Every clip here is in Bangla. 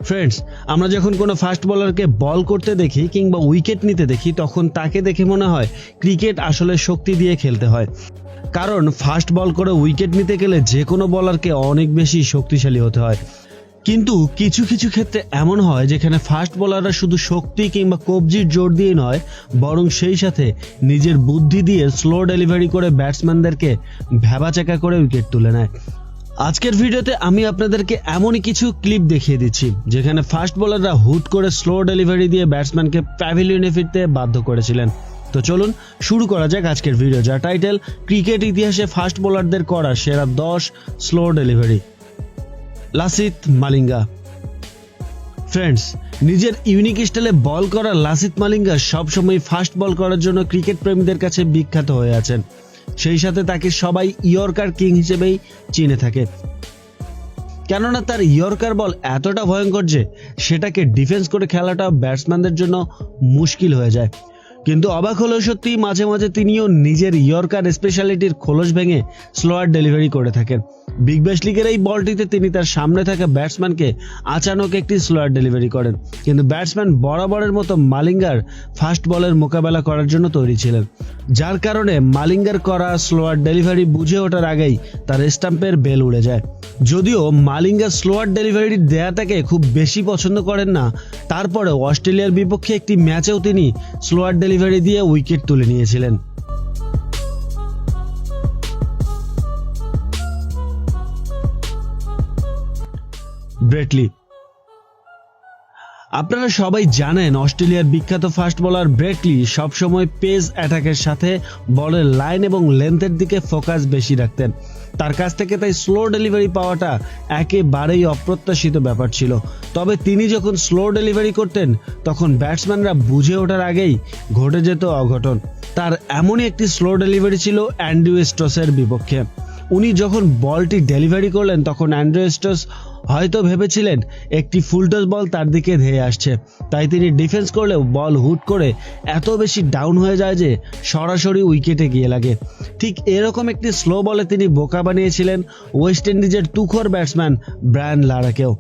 ফ্রেন্ডস, আমরা যখন কোনো ফাস্ট বোলারকে বল করতে দেখি কিংবা উইকেট নিতে দেখি তখন তাকে দেখে মনে হয় ক্রিকেট আসলে শক্তি দিয়ে খেলতে হয়। কারণ ফাস্ট বল করে উইকেট নিতে গেলে যে কোনো বলারকে অনেক বেশি শক্তিশালী হতে হয়। কিন্তু কিছু কিছু ক্ষেত্রে এমন হয় যেখানে ফাস্ট বোলাররা শুধু শক্তি কিংবা কবজির জোর দিয়ে নয়, বরং সেই সাথে নিজের বুদ্ধি দিয়ে স্লো ডেলিভারি করে ব্যাটসম্যানদেরকে ভ্যাবাচাকা করে উইকেট তুলে নেয়। আজকের ভিডিওতে আমি আপনাদেরকে এমনই কিছু ক্লিপ দেখিয়ে দিচ্ছি যেখানে ফাস্ট বোলাররা হুট করে স্লো ডেলিভারি দিয়ে ব্যাটসম্যানকে প্যাভিলিয়নে ফিরতে বাধ্য করেছিলেন। তো চলুন শুরু করা যাক আজকের ভিডিও, যার টাইটেল ক্রিকেট ইতিহাসে ফাস্ট বোলারদের করা সেরা 10 slow delivery. Lasith Malinga. Friends, নিজের ইউনিক স্টাইলে বল করা লাসিথ মালিঙ্গা সবসময় ফাস্ট বল করার জন্য ক্রিকেট প্রেমীদের কাছে বিখ্যাত হয়ে আছেন। সেই সাথে তাকে সবাই ইয়র্কার কিং হিসেবেই চিনে থাকে, কেননা তার ইয়র্কার বল এতটা ভয়ঙ্কর যে সেটাকে ডিফেন্স করে খেলাটা ব্যাটসম্যানদের জন্য মুশকিল হয়ে যায়। কিন্তু অবাক হলেও সত্যি, মাঝে মাঝে তিনিও নিজের ইয়র্কার স্পেশালিটির খোলস ভেঙে স্লোয়ার ডেলিভারি করে থাকেন। বিগ ব্যাশ লিগের এই বলটিতে তিনি তার সামনে থাকা ব্যাটসম্যানকে আচানক একটি স্লোয়ার ডেলিভারি করেন, কিন্তু ব্যাটসম্যান বরাবরের মতো মালিঙ্গার ফাস্ট বলের মোকাবেলা করার জন্য তৈরি ছিলেন, যার কারণে মালিঙ্গার করা স্লোয়ার ডেলিভারি বুঝে ওঠার আগেই তার স্টাম্পের বেল উড়ে যায়। যদিও মালিঙ্গা স্লোয়ার ডেলিভারি দেয়াটাকে খুব বেশি পছন্দ করেন না, তারপরে অস্ট্রেলিয়ার বিপক্ষে একটি ম্যাচেও তিনি স্লোয়ার ডেলিভারি দিয়ে উইকেট তুলে নিয়েছিলেন। Brett Lee. আপনারা সবাই জানেন অস্ট্রেলিয়ার বিখ্যাত ফাস্ট বোলার ব্রেট লি সবসময় পেস অ্যাটাকের সাথে বলের লাইন এবং লেন্থের দিকে ফোকাস বেশি রাখতেন। তার কাছ থেকে তাই স্লো ডেলিভারি পাওয়াটা একেবারেই অপ্রত্যাশিত ব্যাপার ছিল। তবে তিনি যখন স্লো ডেলিভারি করতেন তখন ব্যাটসম্যানরা বুঝে ওঠার আগেই ঘটে যেত অঘটন। তার এমনই একটি স্লো ডেলিভারি ছিল অ্যান্ড্রু স্টোসের বিপক্ষে। উনি যখন বলটি ডেলিভারি করলেন তখন অ্যান্ড্রু স্টোস হয়তো ভেবেছিলেন একটি ফুলটস বল তার দিকে ধেয়ে আসছে, তাই তিনি ডিফেন্স করলেও বল হুট করে এত বেশি ডাউন হয়ে যায় যে সরাসরি উইকেটে গিয়ে লাগে। ঠিক এরকম একটি স্লো বলে তিনি বোকা বানিয়েছিলেন ওয়েস্ট ইন্ডিজের তুখোর ব্যাটসম্যান ব্রায়ান লারাকেও।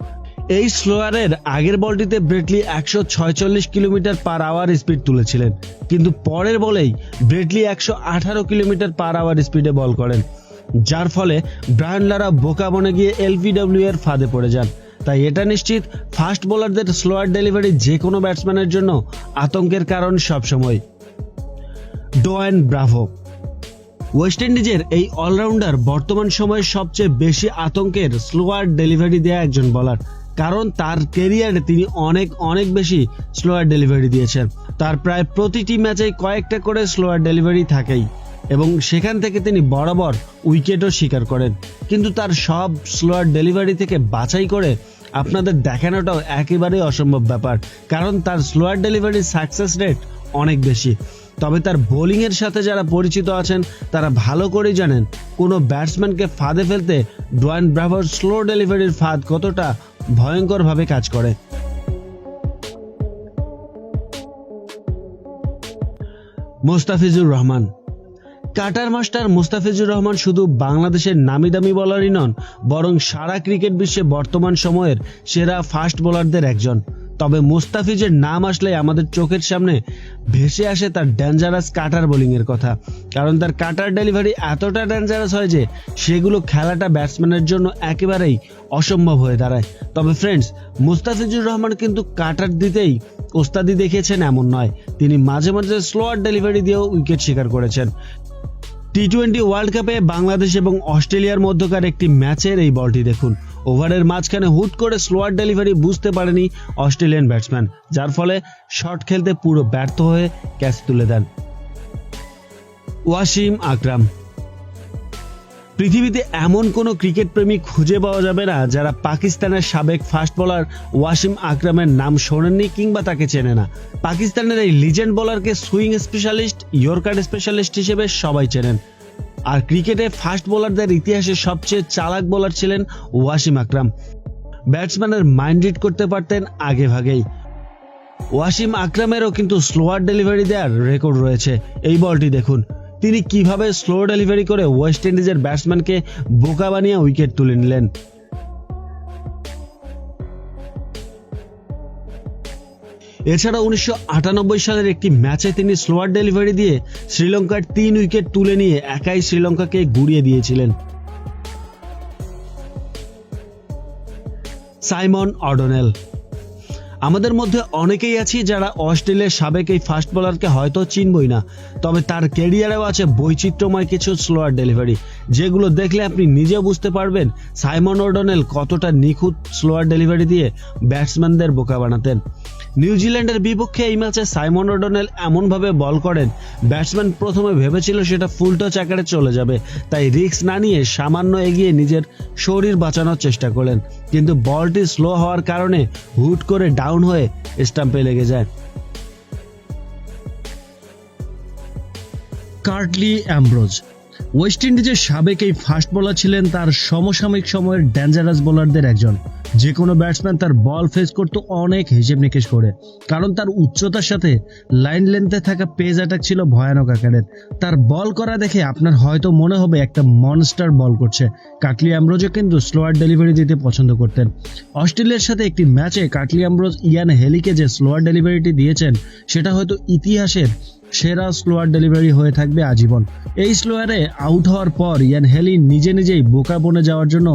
এই স্লোয়ারের আগের বলটিতে Brett Lee 146 kilometre per hour speed তুলেছিলেন, কিন্তু পরের বলেই Brett Lee 118 kilometre per hour স্পিডে বল করেন, যার ফলে ব্রায়ান লারা বোকা বনে গিয়ে এলবিডব্লিউ এর ফাঁদে পড়ে যান। তাই এটা নিশ্চিত ফাস্ট বোলারদের স্লোয়ার ডেলিভারি যে কোনো ব্যাটসম্যানের জন্য আতঙ্কের কারণ সবসময়। Dwayne Bravo. ওয়েস্ট ইন্ডিজের এই অলরাউন্ডার বর্তমান সময়ে সবচেয়ে বেশি আতঙ্কের স্লোয়ার ডেলিভারি দেয়া একজন বোলার, কারণ তার ক্যারিয়ারে তিনি অনেক বেশি স্লোয়ার ডেলিভারি দিয়েছেন। তার প্রায় প্রতিটি ম্যাচে কয়েকটা করে স্লোয়ার ডেলিভারি থাকেই এবং সেখান থেকে তিনি বরাবর উইকেটও শিকার করেন। কিন্তু তার সব স্লোয়ার ডেলিভারি থেকে বাছাই করে আপনাদের দেখানোটাও একেবারেই অসম্ভব ব্যাপার, কারণ তার স্লোয়ার ডেলিভারির সাকসেস রেট অনেক বেশি। তবে তার বোলিংয়ের সাথে যারা পরিচিত আছেন তারা ভালো করেই জানেন কোনো ব্যাটসম্যানকে ফাঁদে ফেলতে ডোয়েন ব্রাভোর স্লো ডেলিভারির ফাঁদ কতটা ভয়ঙ্করভাবে কাজ করে। মোস্তাফিজুর রহমান। কাটার মাস্টার মোস্তাফিজুর রহমান শুধু বাংলাদেশের নামি দামি বোলারই নন, বরং সারা ক্রিকেট বিশ্বে বর্তমান সময়ের সেরা ফাস্ট বোলারদের একজন। তবে মোস্তাফিজের নাম আসলে আমাদের চোখের সামনে ভেসে আসে তার ডেঞ্জারাস কাটার বোলিং এর কথা, কারণ তার কাটার ডেলিভারি এতটা ডেঞ্জারাস হয় যে সেগুলো খেলাটা ব্যাটসম্যানের জন্য একেবারেই অসম্ভব হয়ে দাঁড়ায়। তবে ফ্রেন্ডস, মোস্তাফিজুর রহমান কিন্তু কাটার দিতেই ওস্তাদি দেখিয়েছেন এমন নয়, তিনি মাঝে মাঝে স্লোয়ার ডেলিভারি দিয়েও উইকেট শিকার করেছেন। টি-20 ওয়ার্ল্ড কাপে বাংলাদেশ এবং অস্ট্রেলিয়ার মধ্যকার একটি ম্যাচের এই বলটি দেখুন। ওভারের মাঝখানে হুট করে স্লোয়ার ডেলিভারি বুঝতে পারেনি অস্ট্রেলিয়ান ব্যাটসম্যান, যার ফলে শট খেলতে পুরো ব্যর্থ হয়ে ক্যাচ তুলে দেন। ওয়াসিম আকরাম। পৃথিবীতে এমন কোনো ক্রিকেট প্রেমী খুঁজে পাওয়া যাবে না যারা পাকিস্তানের সাবেক ফাস্ট বোলার ওয়াসিম আকরামের নাম শোনেননি কিংবা তাকে চেনে না। পাকিস্তানের এই লিজেন্ড বোলারকে সুইং স্পেশালিস্ট, ইয়র্কার স্পেশালিস্ট হিসেবে সবাই চেনেন। আর ক্রিকেটে ফাস্ট বোলারদের ইতিহাসে সবচেয়ে চালাক বোলার ছিলেন ওয়াসিম আকরাম। ব্যাটসম্যানের মাইন্ড রিড করতে পারতেন আগে ভাগেই। ওয়াসিম আকরামেরও কিন্তু স্লোয়ার ডেলিভারি দেওয়ার রেকর্ড রয়েছে। এই বলটি দেখুন, তিনি কিভাবে স্লো ডেলিভারি করে ওয়েস্ট ইন্ডিজের ব্যাটসম্যানকে বোকা বানিয়ে উইকেট তুলে নিলেন। এছাড়া 1998 সালের একটি ম্যাচে তিনি স্লোয়ার ডেলিভারি দিয়ে শ্রীলঙ্কার 3 উইকেট তুলে নিয়ে একাই শ্রীলঙ্কাকে গুড়িয়ে দিয়েছিলেন। সাইমন অডনেল। আমাদের মধ্যে অনেকেই আছি যারা অস্ট্রেলিয়ার সাবেক এই ফাস্ট বোলারকে হয়তো চিনবই না, তবে তার ক্যারিয়ারেও আছে বৈচিত্র্যময় কিছু স্লোয়ার ডেলিভারি, যেগুলো দেখলে আপনি নিজেও বুঝতে পারবেন সাইমন অডনেল কতটা নিখুঁত স্লোয়ার ডেলিভারি দিয়ে ব্যাটসম্যানদের বোকা বানাতেন। নিউজিল্যান্ডের বিপক্ষে এই ম্যাচে সাইমন অডনেল এমনভাবে বল করেন, ব্যাটসম্যান প্রথমে ভেবেছিল সেটা ফুল টচ আকারে চলে যাবে, তাই রিস্ক না নিয়ে সামান্য এগিয়ে নিজের শরীর বাঁচানোর চেষ্টা করলেন, কিন্তু বলটি স্লো হওয়ার কারণে হুট করে ডাউন হয়ে স্টাম্পে লেগে যায়। Curtly Ambrose. ওয়েস্ট ইন্ডিজের সাবেক এই ফাস্ট বোলার ছিলেন তার সমসাময়িক সময়ের ডেঞ্জারাস বোলারদের একজন। যে কোনো ব্যাটসম্যান তার বল ফেস করতে অনেক হিসেব নিকেশ করে, কারণ তার উচ্চতার সাথে লাইন লেন্থে থাকা পেস অ্যাটাক ছিল ভয়ানক আকারের। তার বল করা দেখে আপনার হয়তো মনে হবে একটা মনস্টার বল করছে। কার্টলি অ্যামব্রোজও কিন্তু স্লোয়ার ডেলিভারি দিতে পছন্দ করতেন। অস্ট্রেলিয়ার সাথে একটি ম্যাচে কার্টলি অ্যামব্রোজ ইয়ান হেলিকে যে স্লোয়ার ডেলিভারিটি দিয়েছেন সেটা হয়তো ইতিহাসের সেরা স্লোয়ার ডেলিভারি হয়ে থাকবে আজীবন। এই স্লোয়ারে আউট হওয়ার পর ইয়ান হেলি নিজেই বোকা বনে যাওয়ার জন্য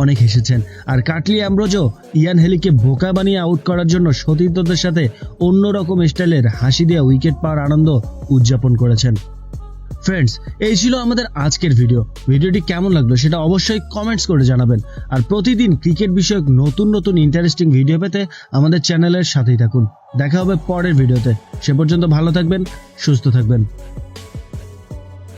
অনেক হেসেছেন, আর কার্টলি অ্যামব্রোজও ইয়ান হেলিকে বোকা বানিয়ে আউট করার জন্য সতীর্থদের সাথে অন্যরকম স্টাইলের হাসি দিয়ে উইকেট পাওয়ার আনন্দ উদযাপন করেছেন। ফ্রেন্ডস, এই ছিল আমাদের আজকের ভিডিওটি কেমন লাগলো সেটা অবশ্যই কমেন্টস করে জানাবেন, আর প্রতিদিন ক্রিকেট বিষয়ক নতুন ইন্টারেস্টিং ভিডিও পেতে আমাদের চ্যানেলের সাথেই থাকুন। দেখা হবে পরের ভিডিওতে, সে পর্যন্ত ভালো থাকবেন, সুস্থ থাকবেন।